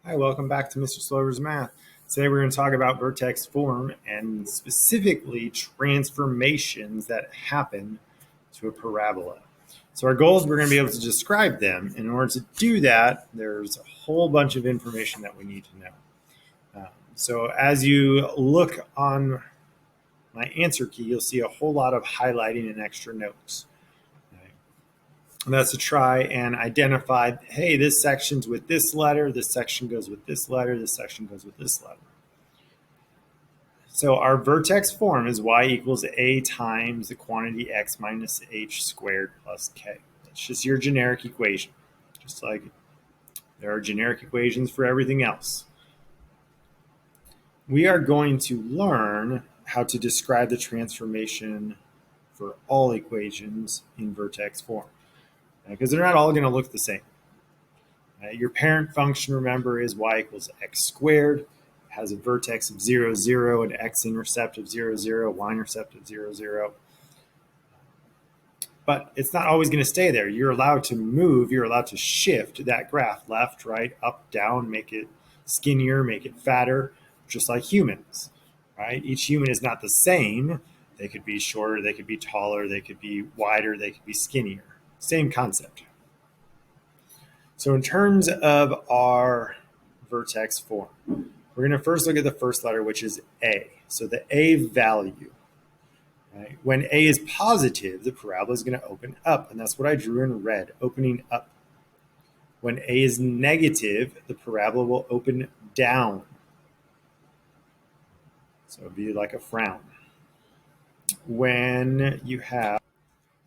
Hi, welcome back to Mr. Slover's Math. Today we're going to talk about vertex form and specifically transformations that happen to a parabola. So our goal is we're going to be able to describe them. In order to do that, there's a whole bunch of information that we need to know. So as you look on my answer key, you'll see a whole lot of highlighting and extra notes. And that's to try and identify, hey, this section's with this letter, this section goes with this letter, this section goes with this letter. So our vertex form is y equals a times the quantity x minus h squared plus k. That's just your generic equation, just like there are generic equations for everything else. We are going to learn how to describe the transformation for all equations in vertex form, because they're not all going to look the same. Your parent function, remember, is y equals x squared. It has a vertex of 0, 0, an x-intercept of 0, 0, y-intercept of 0, 0. But it's not always going to stay there. You're allowed to move. You're allowed to shift that graph left, right, up, down, make it skinnier, make it fatter, just like humans, right? Each human is not the same. They could be shorter, they could be taller, they could be wider, they could be skinnier. Same concept. So in terms of our vertex form, we're going to first look at the first letter, which is A. So the A value. Right? When A is positive, the parabola is going to open up, and that's what I drew in red, opening up. When A is negative, the parabola will open down. So it would be like a frown. When you have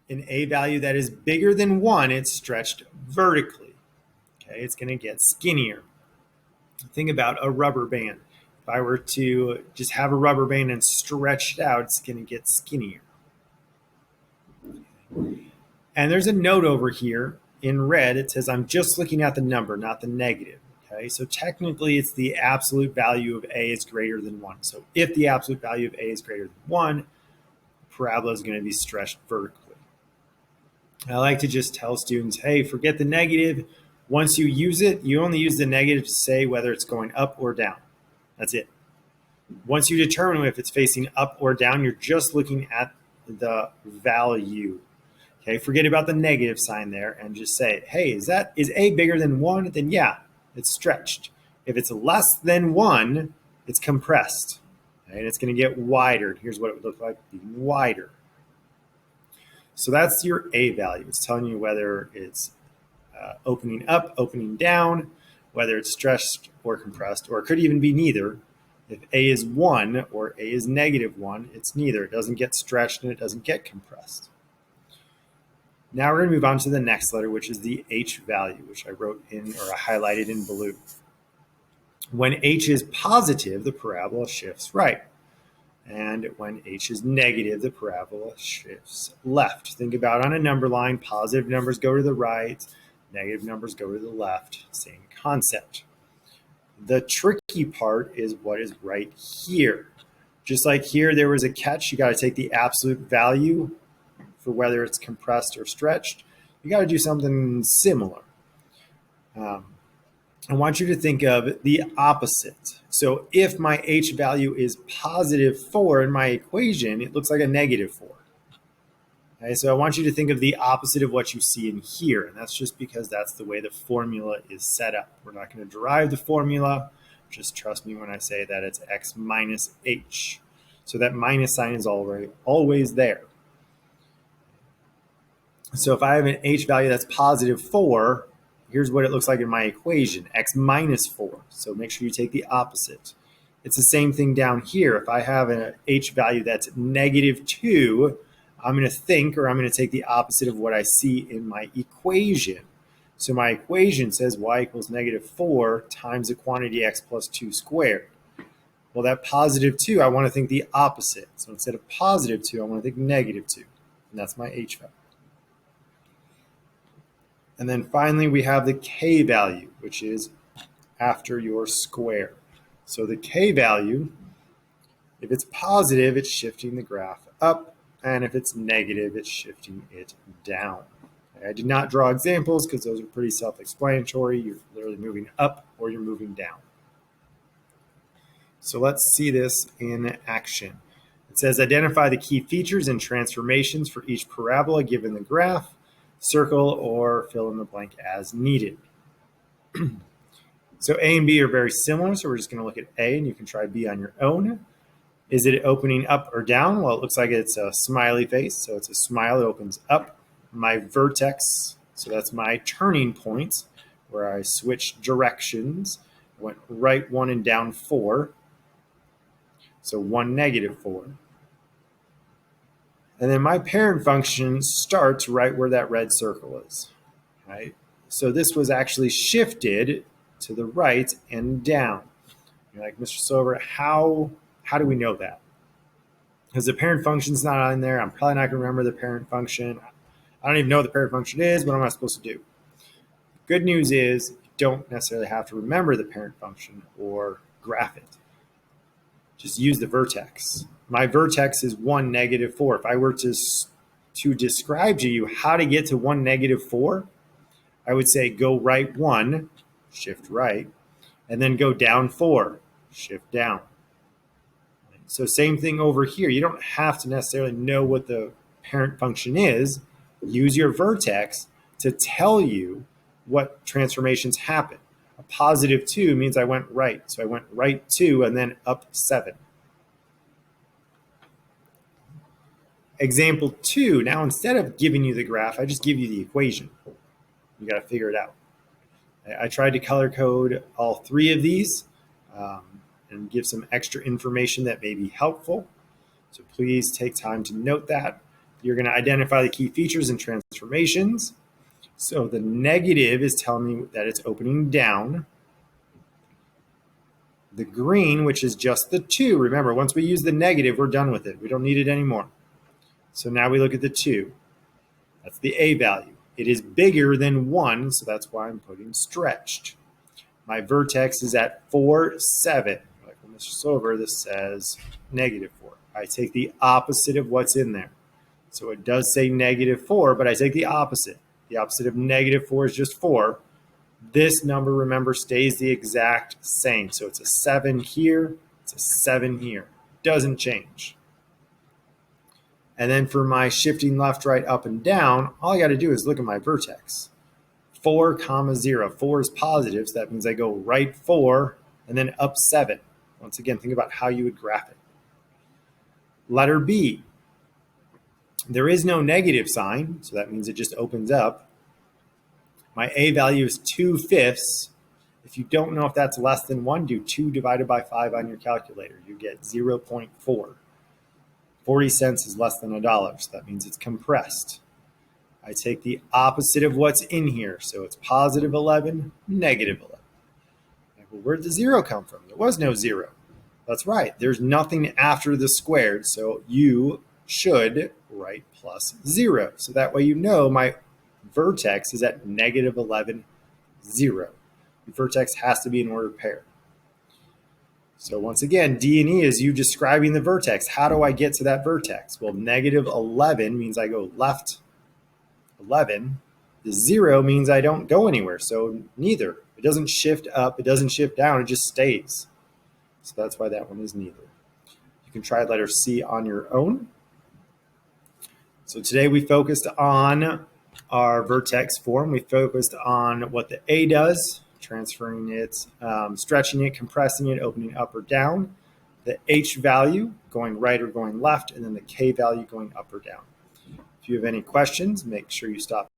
an A value that is bigger than 1, it's stretched vertically. Okay, it's going to get skinnier. Think about a rubber band. If I were to just have a rubber band and stretch it out, it's going to get skinnier. And there's a note over here in red. It says I'm just looking at the number, not the negative. Okay, so technically it's the absolute value of A is greater than 1. So if the absolute value of A is greater than 1, the parabola is going to be stretched vertically. I like to just tell students, hey, forget the negative. Once you use it, you only use the negative to say whether it's going up or down. That's it. Once you determine if it's facing up or down, you're just looking at the value. Okay, forget about the negative sign there and just say, hey, is A bigger than 1? Then yeah, it's stretched. If it's less than 1, it's compressed. Okay, and it's going to get wider. Here's what it would look like being wider. So that's your A value. It's telling you whether it's opening up, opening down, whether it's stretched or compressed, or it could even be neither. If A is 1 or A is negative 1, it's neither. It doesn't get stretched and it doesn't get compressed. Now we're going to move on to the next letter, which is the H value, which I wrote in or I highlighted in blue. When H is positive, the parabola shifts right. And when H is negative, the parabola shifts left. Think about on a number line, positive numbers go to the right, negative numbers go to the left. Same concept. The tricky part is what is right here. Just like here, there was a catch. You got to take the absolute value for whether it's compressed or stretched. You got to do something similar. I want you to think of the opposite. So if my H value is positive 4 in my equation, it looks like a negative 4. Okay, so I want you to think of the opposite of what you see in here, and that's just because that's the way the formula is set up. We're not going to derive the formula. Just trust me when I say that it's x minus h. So that minus sign is always there. So if I have an h value that's positive 4, here's what it looks like in my equation, x minus 4. So make sure you take the opposite. It's the same thing down here. If I have an h value that's negative 2, I'm going to think, or I'm going to take the opposite of what I see in my equation. So my equation says y equals negative 4 times the quantity x plus 2 squared. Well, that positive 2, I want to think the opposite. So instead of positive 2, I want to think negative 2. And that's my h value. And then finally, we have the k value, which is after your square. So the k value, if it's positive, it's shifting the graph up. And if it's negative, it's shifting it down. I did not draw examples because those are pretty self-explanatory. You're literally moving up or you're moving down. So let's see this in action. It says identify the key features and transformations for each parabola given the graph. Circle or fill in the blank as needed. So A and B are very similar, so we're just going to look at A, and you can try B on your own. Is it opening up or down? Well, it looks like it's a smiley face, so it's a smile that opens up. My vertex, so that's my turning point, where I switched directions, went right 1 and down 4, so 1, -4. And then my parent function starts right where that red circle is, right? So this was actually shifted to the right and down. You're like, Mr. Silver, how do we know that? Because the parent function's not on there. I'm probably not going to remember the parent function. I don't even know what the parent function is. What am I supposed to do? Good news is you don't necessarily have to remember the parent function or graph it. Just use the vertex. My vertex is 1, -4. If I were to describe to you how to get to 1, -4, I would say go right 1, shift right, and then go down 4, shift down. So same thing over here. You don't have to necessarily know what the parent function is. Use your vertex to tell you what transformations happen. A +2 means I went right. So I went right 2 and then up 7. Example 2, now instead of giving you the graph, I just give you the equation. You got to figure it out. I tried to color code all 3 of these and give some extra information that may be helpful. So please take time to note that. You're going to identify the key features and transformations. So the negative is telling me that it's opening down. The green, which is just the 2, remember, once we use the negative, we're done with it. We don't need it anymore. So now we look at the 2. That's the A value. It is bigger than 1, so that's why I'm putting stretched. My vertex is at 4, 7. Like, well, Mr. Silver, this says -4. I take the opposite of what's in there. So it does say -4, but I take the opposite. The opposite of -4 is just 4. This number, remember, stays the exact same. So it's a 7 here, it's a 7 here. Doesn't change. And then for my shifting left, right, up, and down, all I got to do is look at my vertex. 4, 0. 4 is positive, so that means I go right 4 and then up 7. Once again, think about how you would graph it. Letter B. There is no negative sign, so that means it just opens up. My A value is 2/5. If you don't know if that's less than 1, do 2 divided by 5 on your calculator. You get 0.4. 40 cents is less than $1, so that means it's compressed. I take the opposite of what's in here, so it's +11, -11. Well, where did the 0 come from? There was no 0. That's right, there's nothing after the squared, so you should write +0. So that way you know my vertex is at -11, 0. The vertex has to be in ordered pair. So once again, D and E is you describing the vertex. How do I get to that vertex? Well, -11 means I go left 11. The 0 means I don't go anywhere, so neither. It doesn't shift up, it doesn't shift down, it just stays. So that's why that one is neither. You can try letter C on your own. So today we focused on our vertex form. We focused on what the A does, transferring it, stretching it, compressing it, opening up or down. The H value going right or going left, and then the K value going up or down. If you have any questions, make sure you stop